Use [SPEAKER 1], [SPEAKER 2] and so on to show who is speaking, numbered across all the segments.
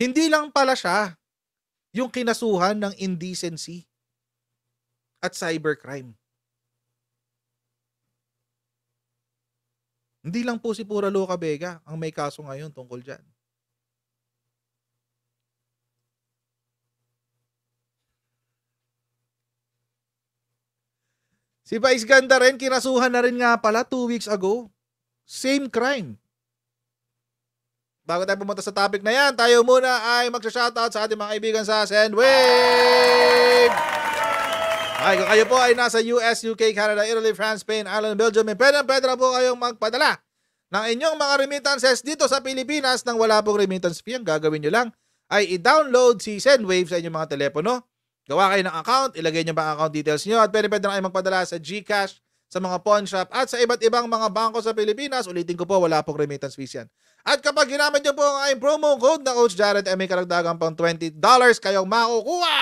[SPEAKER 1] Hindi lang pala siya yung kinasuhan ng indecency at cybercrime. Hindi lang po si Pura Loca Vega ang may kaso ngayon tungkol dyan. Si Vice Ganda rin, kinasuhan na rin nga pala 2 weeks ago. Same crime. Bago tayo pumunta sa topic na yan, tayo muna ay magsha-shoutout sa ating mga kaibigan sa Sendwave! Ay, kung kayo po ay nasa US, UK, Canada, Italy, France, Spain, Ireland, Belgium, pwede na po kayong magpadala ng inyong mga remittances dito sa Pilipinas nang wala pong remittance fee. Ang gagawin nyo lang ay i-download si Sendwave sa inyong mga telepono. Gawa kayo ng account, ilagay nyo ba ang account details nyo at pwede na kayo magpadala sa GCash, sa mga pawn shop at sa iba't ibang mga bangko sa Pilipinas. Ulitin ko po, wala pong remittance fees yan. At kapag ginamit nyo po ang aking promo code na Coach Jared ay may karagdagang pang $20 kayong makukuha.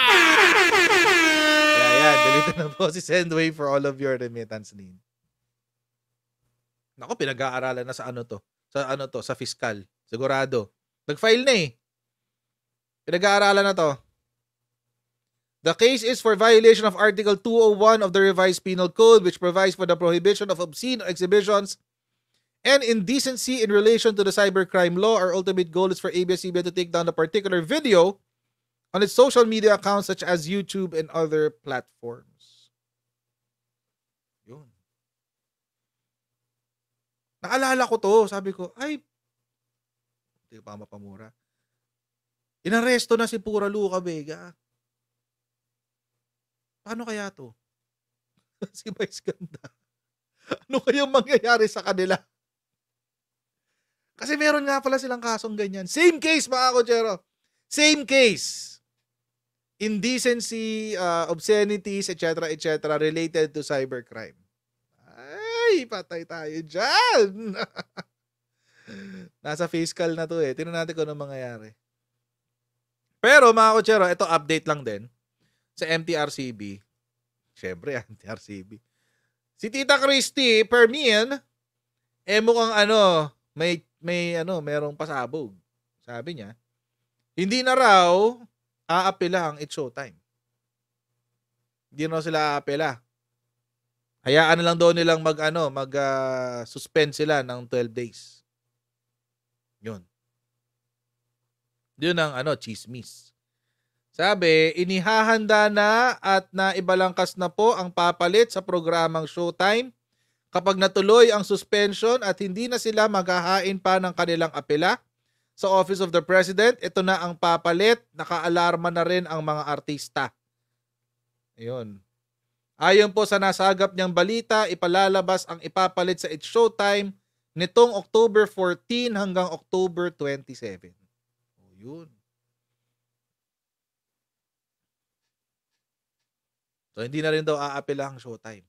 [SPEAKER 1] Yan, gamitin na po si Sendwave for all of your remittance need. Naku, pinag-aaralan na sa sa fiscal. Sigurado. Nag-file na eh. Pinag-aaralan na to. The case is for violation of Article 201 of the Revised Penal Code, which provides for the prohibition of obscene exhibitions and indecency in relation to the cybercrime law. Our ultimate goal is for ABS-CBN to take down the particular video on its social media accounts such as YouTube and other platforms. Yun. Naalala ko to. Sabi ko, ay, hindi pa mapamura. Inaresto na si Pura Loca Vega. Paano kaya to? Si Vice Ganda. Ano kayang mangyayari sa kanila? Kasi meron nga pala silang kasong ganyan. Same case, mga kochero. Same case. Indecency, obscenities, etc., related to cybercrime. Ay, patay tayo dyan. Nasa fiscal na to eh. Tingnan natin kung ano mangyayari. Pero mga kochero, ito update lang din. Sa MTRCB. Siyempre, MTRCB. Si Tita Christy Permian, mukhang merong pasabog. Sabi niya, hindi na raw aapela ang It's Showtime. Hindi na raw sila aapela. Hayaan na lang daw nilang suspend sila ng 12 days. Yun. Yun ang chismis. Sabi, inihahanda na at naibalangkas na po ang papalit sa programang Showtime kapag natuloy ang suspension at hindi na sila maghahain pa ng kanilang apela sa Office of the President. Ito na ang papalit. Nakaalarma na rin ang mga artista. Ayun. Ayon po sa nasagap niyang balita, ipalalabas ang ipapalit sa It's Showtime nitong October 14 hanggang October 27. O yun. So, hindi na rin daw aapela ang Showtime.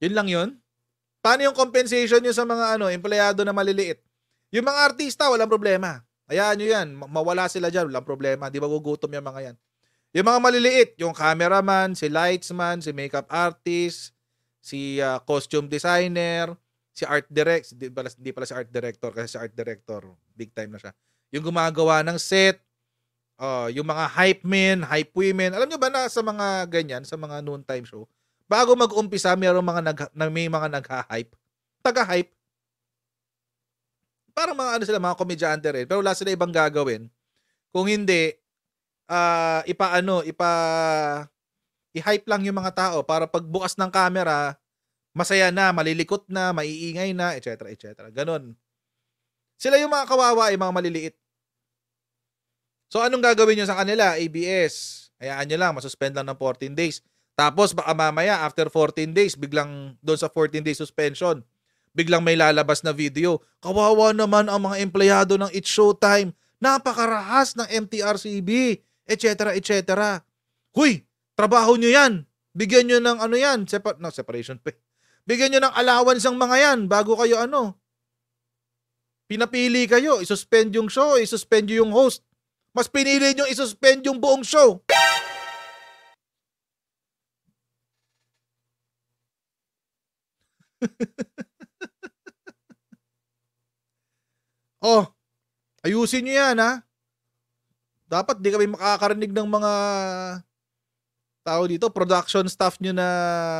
[SPEAKER 1] Yun lang yun. Paano yung compensation nyo sa mga empleyado na maliliit? Yung mga artista, walang problema. Hayaan nyo yan. Mawala sila dyan, walang problema. Di ba gugutom yung mga yan? Yung mga maliliit, yung cameraman, si lightsman, si makeup artist, si costume designer, si art direct, hindi pala si art director kasi si art director, big time na siya. Yung gumagawa ng set, yung mga hype men, hype women. Alam nyo ba na sa mga ganyan, sa mga noontime show, bago mag-umpisa, may mga nagha-hype. Taga-hype. Parang mga mga komedyante rin. Pero wala sila ibang gagawin. Kung hindi, i-hype lang yung mga tao para pagbukas ng camera, masaya na, malilikot na, maiingay na, etc. Ganon. Sila yung mga kawawa, yung mga maliliit. So, anong gagawin nyo sa kanila? ABS. Hayaan nyo lang, masuspend lang ng 14 days. Tapos, baka mamaya, after 14 days, biglang doon sa 14 days suspension, biglang may lalabas na video. Kawawa naman ang mga empleyado ng It's Showtime. Napakarahas ng MTRCB, etc. Huy, trabaho nyo yan. Bigyan nyo ng separation pay. Bigyan nyo ng allowance ang mga yan bago kayo pinapili kayo, isuspend yung show, isuspend yung host. Mas pinili nyo isuspend yung buong show. Ayusin nyo yan, ha? Dapat di kami makakarinig ng mga tao dito, production staff nyo na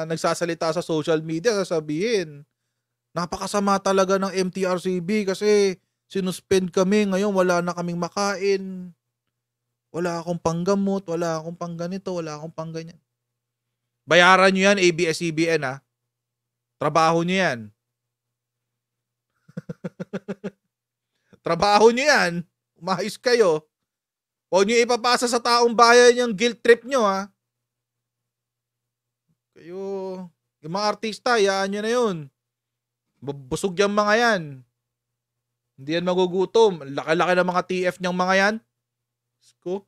[SPEAKER 1] nagsasalita sa social media, sasabihin, napakasama talaga ng MTRCB kasi sinuspend kami, ngayon wala na kaming makain. Wala akong panggamot, wala akong pangganito, wala akong pangganyan. Bayaran nyo yan, ABS-CBN, ha? Trabaho nyo yan. Trabaho nyo yan. Umayos kayo. Huwag nyo ipapasa sa taong bayan yung guilt trip nyo, ha? Kayo, yung mga artista, hayaan nyo na yun. Busog yung mga yan. Hindi yan magugutom. Laki-laki ng mga TF niyang mga yan. Ko.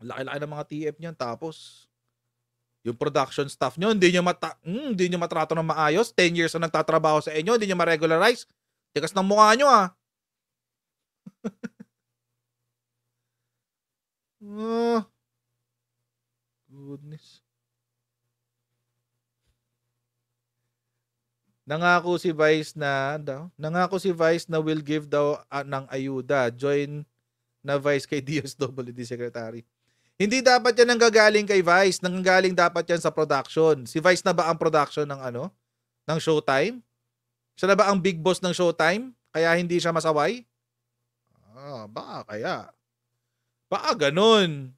[SPEAKER 1] Laki-laki ng mga TF niyan. Tapos, yung production staff nyo, hindi nyo matrato ng maayos. 10 years na nagtatrabaho sa inyo, hindi nyo ma-regularize. Tikas ng mukha nyo, ha? Oh, goodness. Nangako si Vice na will give daw ng ayuda. Join na Vice kay DSWD Secretary. Hindi dapat yan nanggagaling kay Vice. Nanggagaling dapat yan sa production. Si Vice na ba ang production ng ng Showtime? Siya na ba ang big boss ng Showtime? Kaya hindi siya masaway? Baka kaya. Baka ganun.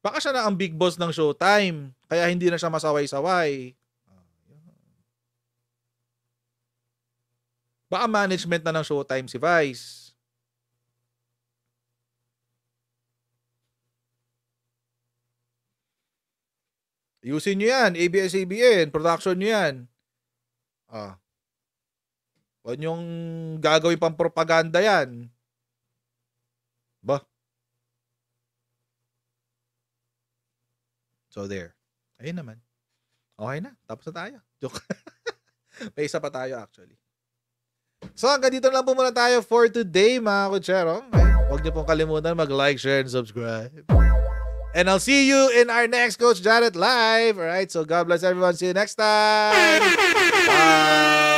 [SPEAKER 1] Baka siya na ang big boss ng Showtime. Kaya hindi na siya masaway-saway. Baka management na ng Showtime si Vice. Ayusin nyo yan. ABS-CBN. Production nyo yan. Huwag nyong gagawin pang propaganda yan. Ba? So there. Ayun naman. Okay na. Tapos na tayo. Joke. May isa pa tayo actually. So hanggang dito lang po muna tayo for today mga kutsero. Huwag niyo pong kalimutan mag-like, share, and subscribe. And I'll see you in our next Coach Jared Live. Alright, so God bless everyone. See you next time. Bye.